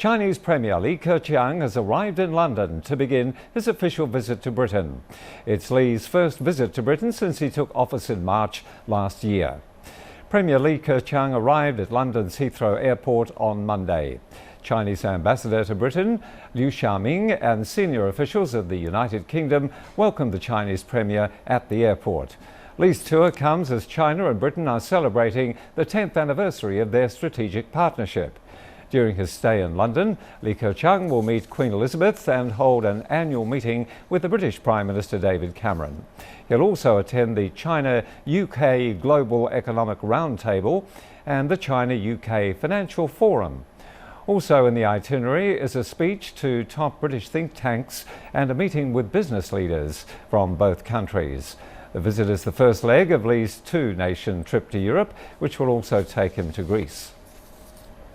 Chinese Premier Li Keqiang has arrived in London to begin his official visit to Britain. It's Li's first visit to Britain since he took office in March last year. Premier Li Keqiang arrived at London's Heathrow Airport on Monday. Chinese Ambassador to Britain, Liu Xiaoming, and senior officials of the United Kingdom welcomed the Chinese Premier at the airport. Li's tour comes as China and Britain are celebrating the 10th anniversary of their strategic partnership. During his stay in London, Li Keqiang will meet Queen Elizabeth and hold an annual meeting with the British Prime Minister David Cameron. He'll also attend the China-UK Global Economic Roundtable and the China-UK Financial Forum. Also in the itinerary is a speech to top British think tanks and a meeting with business leaders from both countries. The visit is the first leg of Li's two-nation trip to Europe, which will also take him to Greece.